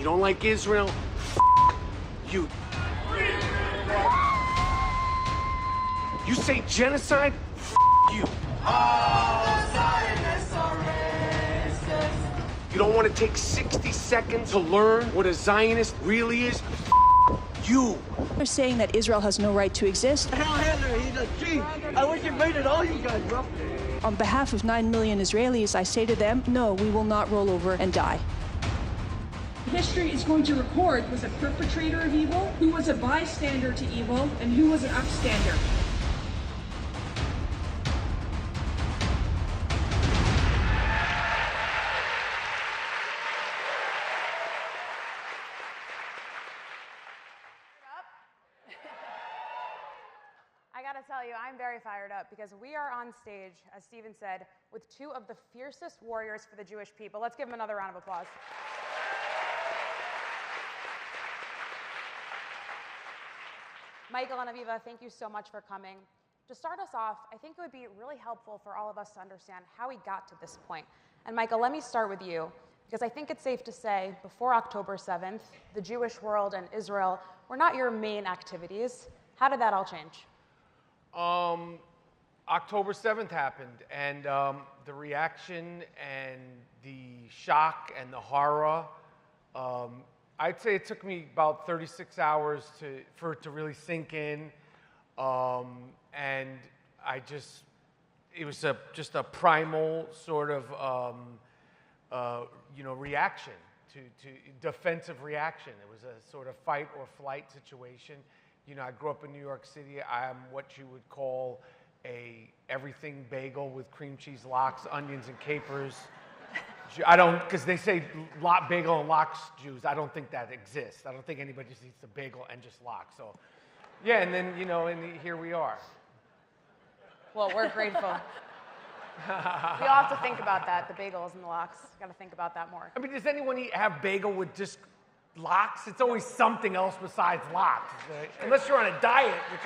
You don't like Israel? You. You say genocide? You. You don't want to take 60 seconds to learn what a Zionist really is? You. They're saying that Israel has no right to exist. Hell Hitler, he's a G. I wish you invaded all you guys, bro. On behalf of 9 million Israelis, I say to them, no, we will not roll over and die. History is going to record who was a perpetrator of evil, who was a bystander to evil, and who was an upstander. I gotta tell you, I'm very fired up because we are on stage, as Stephen said, with two of the fiercest warriors for the Jewish people. Let's give them another round of applause. Michael and Aviva, thank you so much for coming. To start us off, I think it would be really helpful for all of us to understand how we got to this point. And Michael, let me start with you, because I think it's safe to say, before October 7th, the Jewish world and Israel were not your main activities. How did that all change? October 7th happened, and the reaction and the shock and the horror, I'd say it took me about 36 hours for it to really sink in, and it was just a primal sort of reaction to defensive reaction. It was a sort of fight or flight situation. You know, I grew up in New York City. I'm what you would call a everything bagel with cream cheese lox, onions, and capers. I don't, because they say bagel and lox Jews. I don't think that exists. I don't think anybody just eats a bagel and just lox. So, yeah, and then, here we are. Well, we're grateful. We all have to think about that, the bagels and the lox. Got to think about that more. I mean, does anyone have bagel with just lox? It's always something else besides lox. Right? Unless you're on a diet, which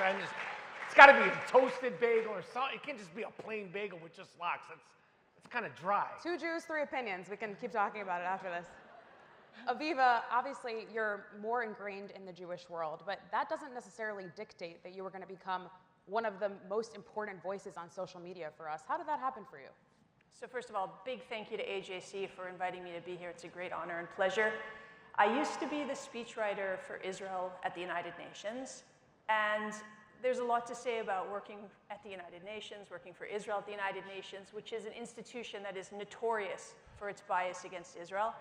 it's got to be a toasted bagel or something. It can't just be a plain bagel with just lox. It's kind of dry. 2 Jews, 3 opinions. We can keep talking about it after this. Aviva, obviously you're more ingrained in the Jewish world, but that doesn't necessarily dictate that you were going to become one of the most important voices on social media for us. How did that happen for you? So first of all, big thank you to AJC for inviting me to be here. It's a great honor and pleasure. I used to be the speechwriter for Israel at the United Nations, and there's a lot to say about working at the United Nations, working for Israel at the United Nations, which is an institution that is notorious for its bias against Israel.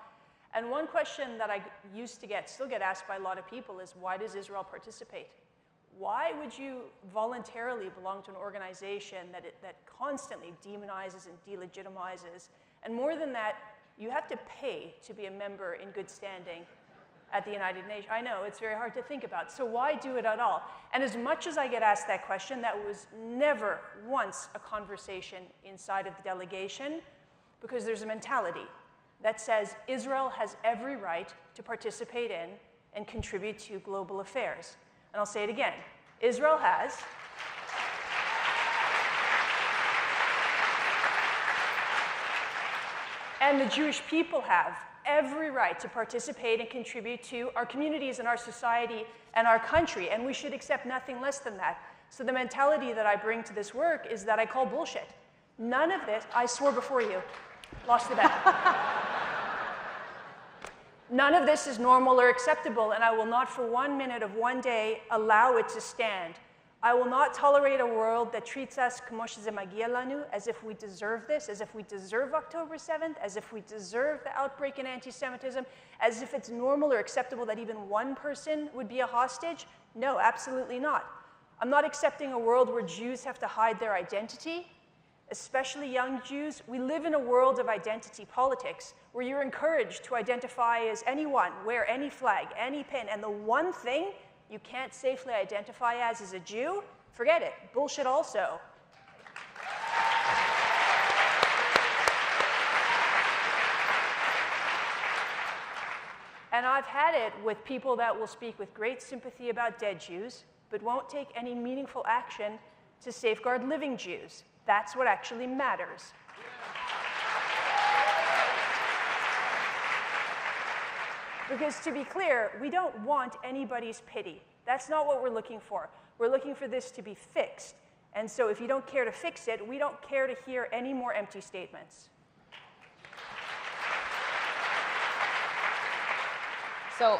And one question that I still get asked by a lot of people is, why does Israel participate? Why would you voluntarily belong to an organization that constantly demonizes and delegitimizes? And more than that, you have to pay to be a member in good standing at the United Nations. I know, it's very hard to think about. So why do it at all? And as much as I get asked that question, that was never once a conversation inside of the delegation, because there's a mentality that says Israel has every right to participate in and contribute to global affairs. And I'll say it again. Israel has and the Jewish people have every right to participate and contribute to our communities and our society and our country, and we should accept nothing less than that. So the mentality that I bring to this work is that I call bullshit. None of this, I swore before you, lost the bet. None of this is normal or acceptable, and I will not for 1 minute of one day allow it to stand. I will not tolerate a world that treats us as if we deserve this, as if we deserve October 7th, as if we deserve the outbreak in anti-Semitism, as if it's normal or acceptable that even one person would be a hostage. No, absolutely not. I'm not accepting a world where Jews have to hide their identity, especially young Jews. We live in a world of identity politics where you're encouraged to identify as anyone, wear any flag, any pin, and the one thing you can't safely identify as a Jew, forget it. Bullshit also. And I've had it with people that will speak with great sympathy about dead Jews, but won't take any meaningful action to safeguard living Jews. That's what actually matters. Because to be clear, we don't want anybody's pity. That's not what we're looking for. We're looking for this to be fixed. And so if you don't care to fix it, we don't care to hear any more empty statements. So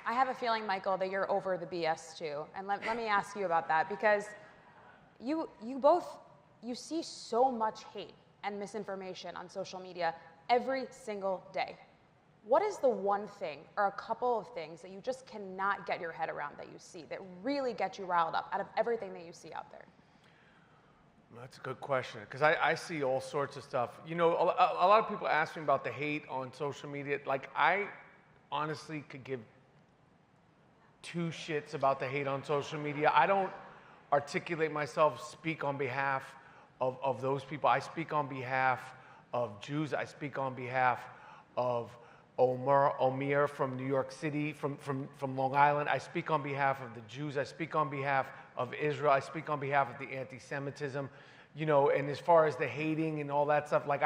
I have a feeling, Michael, that you're over the BS too. And let me ask you about that, because you see so much hate and misinformation on social media every single day. What is the one thing or a couple of things that you just cannot get your head around that you see that really get you riled up out of everything that you see out there? That's a good question, because I see all sorts of stuff. You know, a lot of people ask me about the hate on social media. Like, I honestly could give two shits about the hate on social media. I don't articulate myself, speak on behalf of those people. I speak on behalf of Jews. I speak on behalf of Omir from New York City, from Long Island. I speak on behalf of the Jews. I speak on behalf of Israel. I speak on behalf of the anti-Semitism, you know. And as far as the hating and all that stuff, like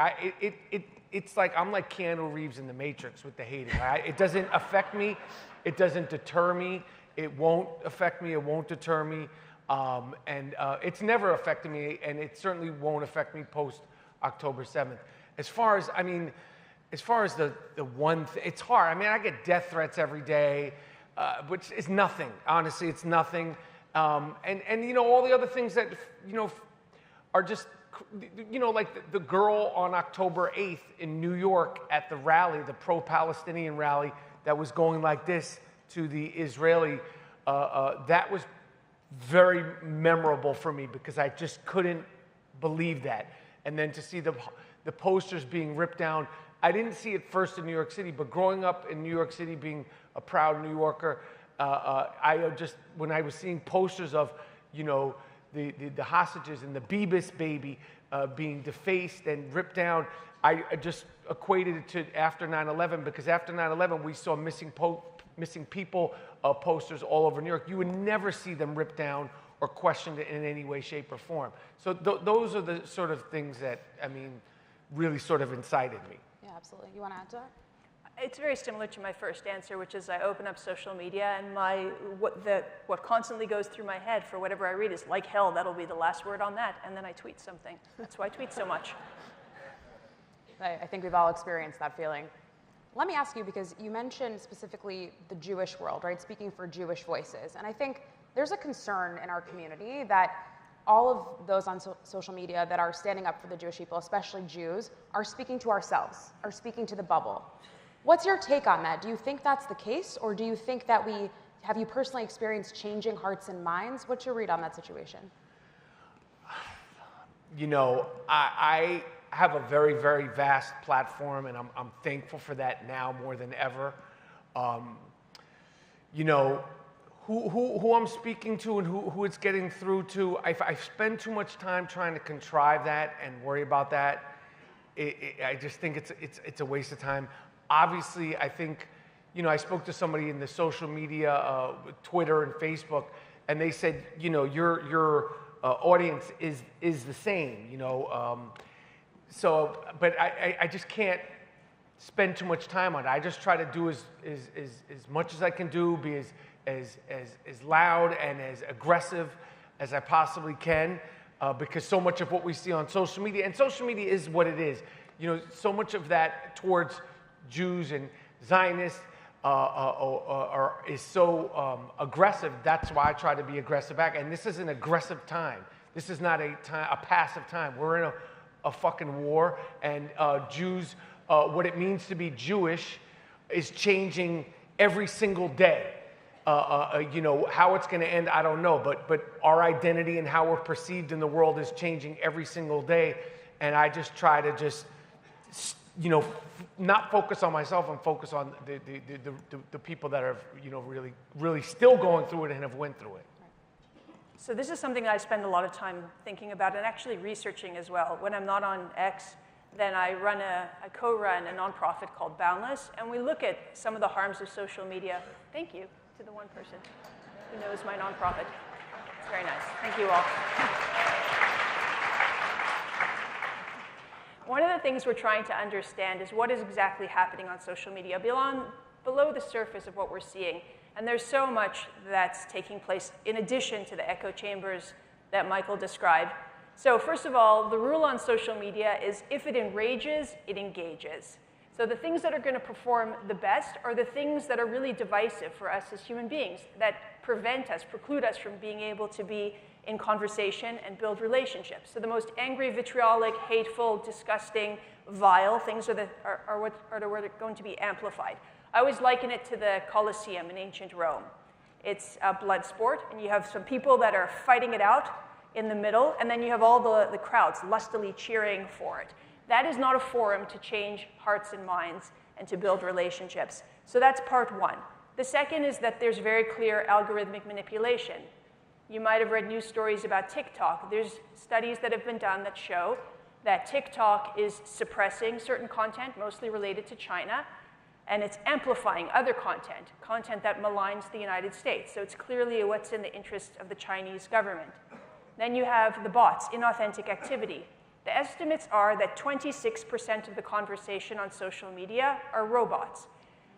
it's like I'm like Keanu Reeves in The Matrix with the hating. It doesn't affect me. It doesn't deter me. It won't affect me. It won't deter me. It's never affected me, and it certainly won't affect me post October 7th. As far as the one thing, it's hard. I mean, I get death threats every day, which is nothing. Honestly, it's nothing. And you know, all the other things that, you know, are just, you know, like the girl on October 8th in New York at the rally, the pro-Palestinian rally that was going like this to the Israeli, that was very memorable for me because I just couldn't believe that. And then to see the posters being ripped down, I didn't see it first in New York City, but growing up in New York City, being a proud New Yorker, when I was seeing posters of, you know, the hostages and the Bebis baby being defaced and ripped down, I just equated it to after 9/11, because after 9/11 we saw missing people posters all over New York. You would never see them ripped down or questioned in any way, shape, or form. So those are the sort of things that, I mean, really sort of incited me. Yeah, absolutely. You want to add to that? It's very similar to my first answer, which is I open up social media and what constantly goes through my head for whatever I read is like hell, that'll be the last word on that, and then I tweet something. That's why I tweet so much. I think we've all experienced that feeling. Let me ask you, because you mentioned specifically the Jewish world, right? Speaking for Jewish voices. And I think there's a concern in our community that all of those on social media that are standing up for the Jewish people, especially Jews, are speaking to ourselves, are speaking to the bubble. What's your take on that? Do you think that's the case, or do you think that have you personally experienced changing hearts and minds? What's your read on that situation? You know, I have a very, very vast platform, and I'm thankful for that now more than ever. You know, who I'm speaking to and who it's getting through to, I spend too much time trying to contrive that and worry about that. I just think it's a waste of time. Obviously, I think, you know, I spoke to somebody in the social media, Twitter and Facebook, and they said, you know, your audience is the same, you know. But I just can't spend too much time on it. I just try to do as much as I can do, be as loud and as aggressive as I possibly can, because so much of what we see on social media, and social media is what it is, you know, so much of that towards Jews and Zionists is so aggressive. That's why I try to be aggressive back. And this is an aggressive time. This is not a passive time. We're in a fucking war, and Jews, what it means to be Jewish is changing every single day. You know, how it's going to end, I don't know, but our identity and how we're perceived in the world is changing every single day, and I just try to you know, not focus on myself and focus on the people that are, you know, really still going through it and have went through it. So this is something I spend a lot of time thinking about and actually researching as well. When I'm not on X, then I co-run a nonprofit called Boundless, and we look at some of the harms of social media. Thank you to the one person who knows my nonprofit. It's very nice. Thank you all. One of the things we're trying to understand is what is exactly happening on social media below the surface of what we're seeing. And there's so much that's taking place in addition to the echo chambers that Michael described. So first of all, the rule on social media is if it enrages, it engages. So the things that are going to perform the best are the things that are really divisive for us as human beings, that preclude us from being able to be in conversation and build relationships. So the most angry, vitriolic, hateful, disgusting, vile things are what are going to be amplified. I always liken it to the Colosseum in ancient Rome. It's a blood sport, and you have some people that are fighting it out in the middle, and then you have all the crowds lustily cheering for it. That is not a forum to change hearts and minds and to build relationships. So that's part one. The second is that there's very clear algorithmic manipulation. You might have read news stories about TikTok. There's studies that have been done that show that TikTok is suppressing certain content, mostly related to China, and it's amplifying other content that maligns the United States. So it's clearly what's in the interest of the Chinese government. Then you have the bots, inauthentic activity. The estimates are that 26% of the conversation on social media are robots.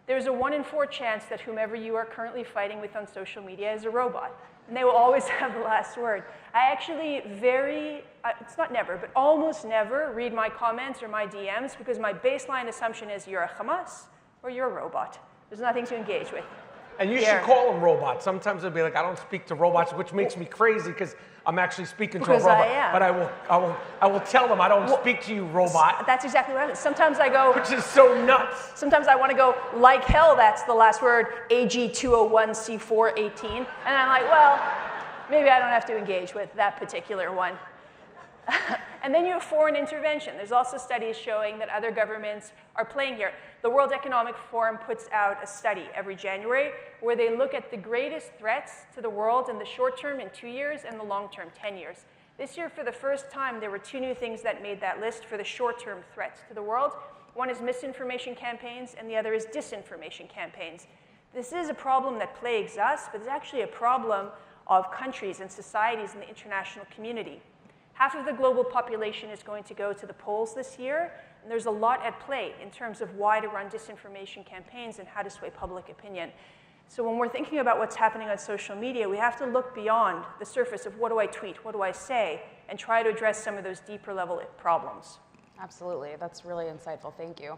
There's a 1 in 4 chance that whomever you are currently fighting with on social media is a robot, and they will always have the last word. I actually it's not never, but almost never read my comments or my DMs because my baseline assumption is you're a Hamas or you're a robot. There's nothing to engage with. And you should call them robots. Sometimes they'll be like, I don't speak to robots, which makes me crazy because I'm actually speaking to a robot. I am. But I will tell them I don't speak to you, robot. That's exactly what I mean. Sometimes I go, which is so nuts. Sometimes I want to go, like hell, that's the last word, AG201C418. And I'm like, well, maybe I don't have to engage with that particular one. And then you have foreign intervention. There's also studies showing that other governments are playing here. The World Economic Forum puts out a study every January where they look at the greatest threats to the world in the short term in 2 years and the long term, 10 years. This year, for the first time, there were 2 new things that made that list for the short-term threats to the world. One is misinformation campaigns, and the other is disinformation campaigns. This is a problem that plagues us, but it's actually a problem of countries and societies in the international community. Half of the global population is going to go to the polls this year, and there's a lot at play in terms of why to run disinformation campaigns and how to sway public opinion. So when we're thinking about what's happening on social media, we have to look beyond the surface of what do I tweet, what do I say, and try to address some of those deeper level problems. Absolutely, that's really insightful, thank you.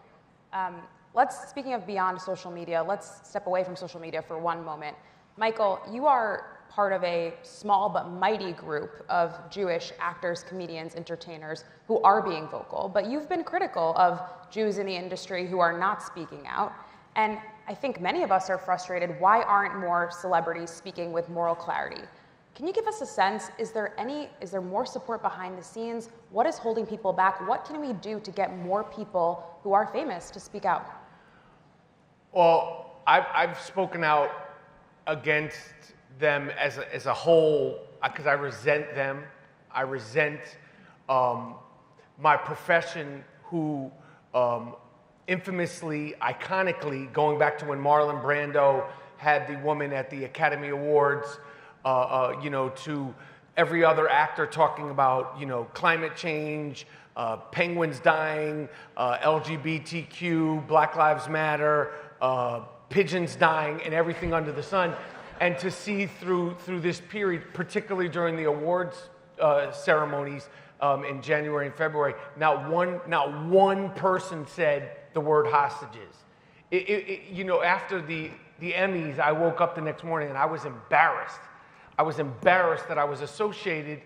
Speaking of beyond social media, let's step away from social media for one moment. Michael, you are part of a small but mighty group of Jewish actors, comedians, entertainers who are being vocal, but you've been critical of Jews in the industry who are not speaking out. And I think many of us are frustrated. Why aren't more celebrities speaking with moral clarity? Can you give us a sense, is there more support behind the scenes? What is holding people back? What can we do to get more people who are famous to speak out? Well, I've spoken out against them as a whole because I resent them. I resent my profession who infamously, iconically, going back to when Marlon Brando had the woman at the Academy Awards, to every other actor talking about, climate change, penguins dying, LGBTQ, Black Lives Matter, pigeons dying, and everything under the sun. And to see through this period, particularly during the awards ceremonies in January and February, not one person said the word hostages. After the Emmys, I woke up the next morning and I was embarrassed. I was embarrassed that I was associated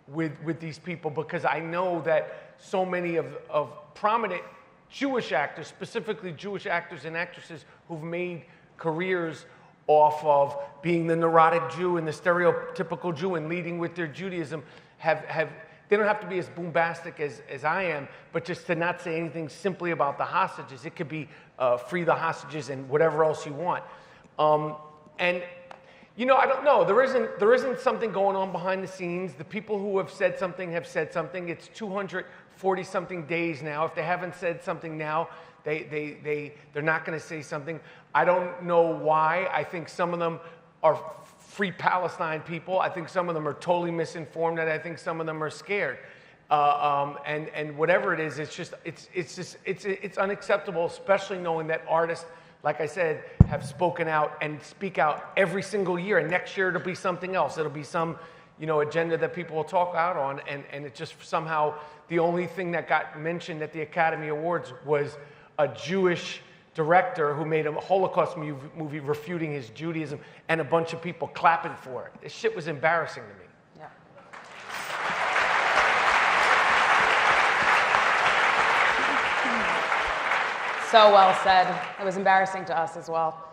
with these people because I know that so many of prominent Jewish actors, specifically Jewish actors and actresses who've made careers off of being the neurotic Jew and the stereotypical Jew and leading with their Judaism, they don't have to be as bombastic as I am, but just to not say anything simply about the hostages. It could be free the hostages and whatever else you want. I don't know. There isn't something going on behind the scenes. The people who have said something have said something. It's 240-something days now. If they haven't said something now, they're not going to say something. I don't know why. I think some of them are Free Palestine people. I think some of them are totally misinformed, and I think some of them are scared. And whatever it is, it's unacceptable, especially knowing that artists like I said, have spoken out and speak out every single year. And next year it'll be something else. It'll be some, agenda that people will talk out on. And it just somehow, the only thing that got mentioned at the Academy Awards was a Jewish director who made a Holocaust movie refuting his Judaism, and a bunch of people clapping for it. This shit was embarrassing to me. Yeah. So well said. It was embarrassing to us as well.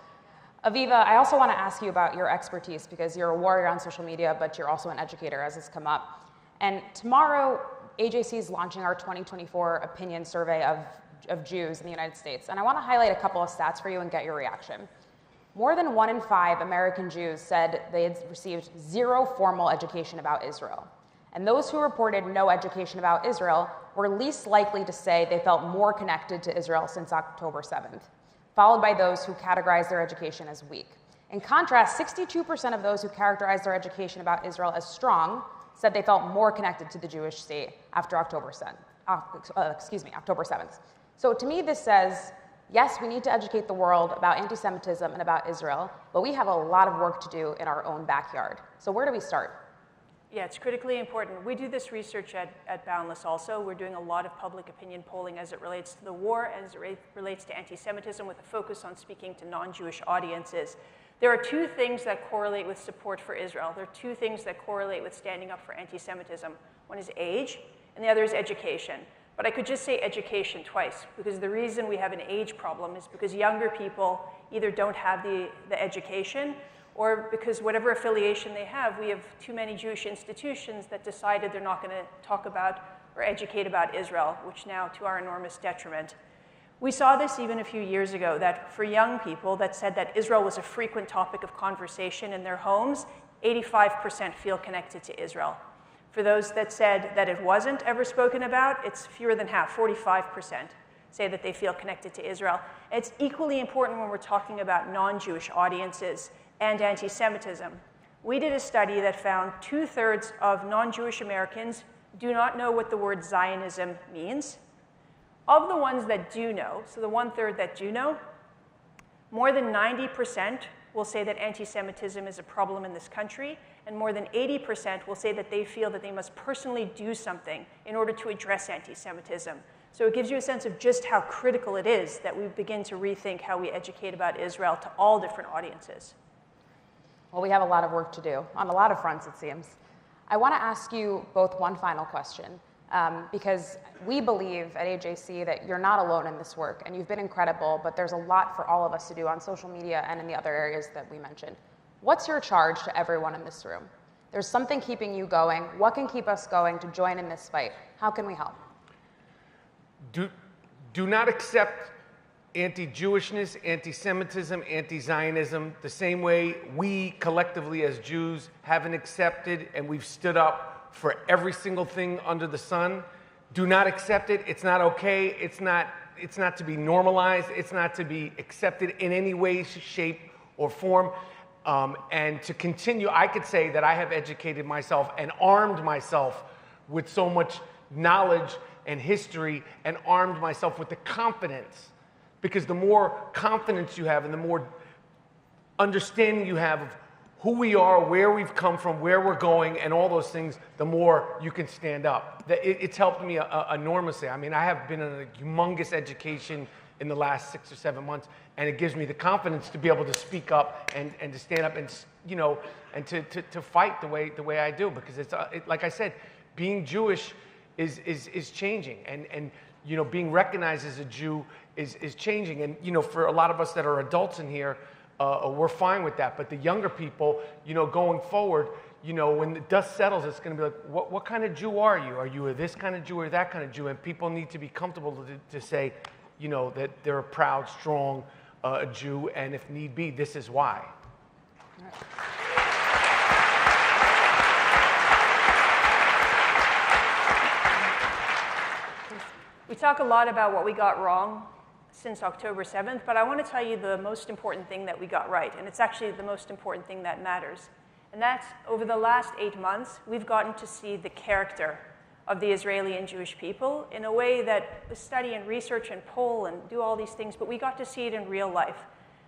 Aviva, I also want to ask you about your expertise, because you're a warrior on social media, but you're also an educator, as has come up. And tomorrow, AJC is launching our 2024 opinion survey of Jews in the United States. And I want to highlight a couple of stats for you and get your reaction. More than 1 in 5 American Jews said they had received 0 formal education about Israel. And those who reported no education about Israel were least likely to say they felt more connected to Israel since October 7th, followed by those who categorized their education as weak. In contrast, 62% of those who characterized their education about Israel as strong said they felt more connected to the Jewish state after October 7th. So to me, this says, yes, we need to educate the world about anti-Semitism and about Israel, but we have a lot of work to do in our own backyard. So where do we start? Yeah, it's critically important. We do this research at Boundless also. We're doing a lot of public opinion polling as it relates to the war, as it relates to anti-Semitism, with a focus on speaking to non-Jewish audiences. There are 2 things that correlate with support for Israel. There are 2 things that correlate with standing up for anti-Semitism. One is age, and the other is education. But I could just say education twice, because the reason we have an age problem is because younger people either don't have the education, or because whatever affiliation they have, we have too many Jewish institutions that decided they're not going to talk about or educate about Israel, which now, to our enormous detriment. We saw this even a few years ago, that for young people that said that Israel was a frequent topic of conversation in their homes, 85% feel connected to Israel. For those that said that it wasn't ever spoken about, it's fewer than half, 45% say that they feel connected to Israel. And it's equally important when we're talking about non-Jewish audiences and anti-Semitism. We did a study that found 2/3 of non-Jewish Americans do not know what the word Zionism means. Of the ones that do know, so the 1/3 that do know, more than 90% will say that anti-Semitism is a problem in this country, and more than 80% will say that they feel that they must personally do something in order to address anti-Semitism. So it gives you a sense of just how critical it is that we begin to rethink how we educate about Israel to all different audiences. Well, we have a lot of work to do on a lot of fronts, it seems. I want to ask you both one final question, because we believe at AJC that you're not alone in this work, and you've been incredible, but there's a lot for all of us to do on social media and in the other areas that we mentioned. What's your charge to everyone in this room? There's something keeping you going. What can keep us going to join in this fight? How can we help? Do not accept anti-Jewishness, anti-Semitism, anti-Zionism the same way we collectively as Jews haven't accepted, and we've stood up for every single thing under the sun. Do not accept it. It's not okay. It's not to be normalized. It's not to be accepted in any way, shape, or form. And to continue, I could say that I have educated myself and armed myself with so much knowledge and history, and armed myself with the confidence. Because the more confidence you have and the more understanding you have of who we are, where we've come from, where we're going, and all those things, the more you can stand up. It's helped me enormously. I mean, I have been in a humongous education in the last 6 or 7 months, and it gives me the confidence to be able to speak up and to stand up and, and to fight the way I do. Because it's like I said, being Jewish is changing, and being recognized as a Jew is changing. And for a lot of us that are adults in here, we're fine with that. But the younger people, going forward, when the dust settles, it's going to be like, what kind of Jew are you? Are you this kind of Jew or that kind of Jew? And people need to be comfortable to say, that they're a proud, strong Jew, and if need be, this is why. We talk a lot about what we got wrong since October 7th, but I want to tell you the most important thing that we got right, and it's actually the most important thing that matters. And that's, over the last 8 months, we've gotten to see the character of the Israeli and Jewish people in a way that we study and research and poll and do all these things, but we got to see it in real life.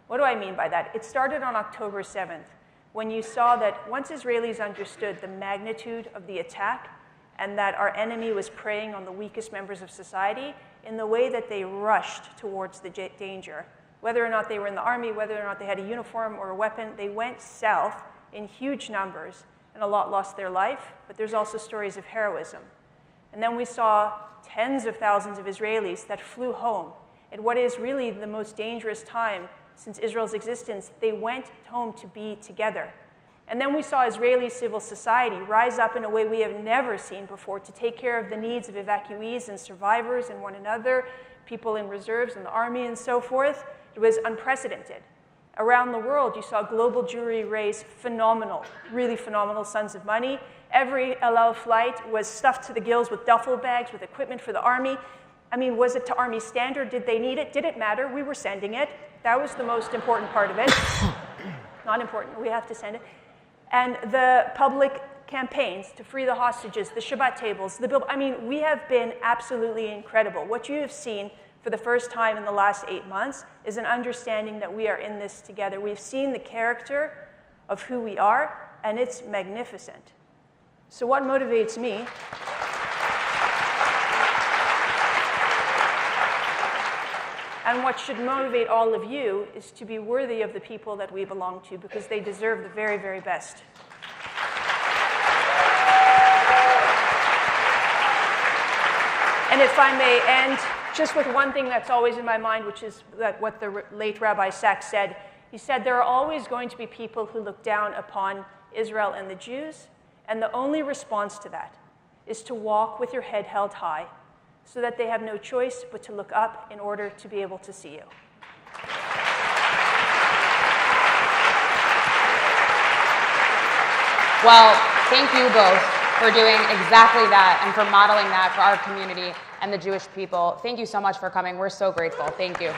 What do I mean by that? It started on October 7th, when you saw that once Israelis understood the magnitude of the attack and that our enemy was preying on the weakest members of society, in the way that they rushed towards the danger, whether or not they were in the army, whether or not they had a uniform or a weapon, they went south in huge numbers, and a lot lost their life, but there's also stories of heroism. And then we saw tens of thousands of Israelis that flew home. At what is really the most dangerous time since Israel's existence, they went home to be together. And then we saw Israeli civil society rise up in a way we have never seen before to take care of the needs of evacuees and survivors and one another, people in reserves and the army and so forth. It was unprecedented. Around the world, you saw global Jewry raise phenomenal, really phenomenal sums of money. Every El Al flight was stuffed to the gills with duffel bags, with equipment for the army. I mean, was it to Army standard? Did they need it? Didn't matter. We were sending it. That was the most important part of it. Not important. We have to send it. And the public campaigns to free the hostages, the Shabbat tables, the bill. I mean, we have been absolutely incredible. What you have seen for the first time in the last 8 months is an understanding that we are in this together. We've seen the character of who we are, and it's magnificent. So what motivates me? And what should motivate all of you is to be worthy of the people that we belong to, because they deserve the very, very best. And if I may end just with one thing that's always in my mind, which is that what the late Rabbi Sachs said. He said, there are always going to be people who look down upon Israel and the Jews, and the only response to that is to walk with your head held high, so that they have no choice but to look up in order to be able to see you. Well, thank you both for doing exactly that and for modeling that for our community and the Jewish people. Thank you so much for coming. We're so grateful. Thank you.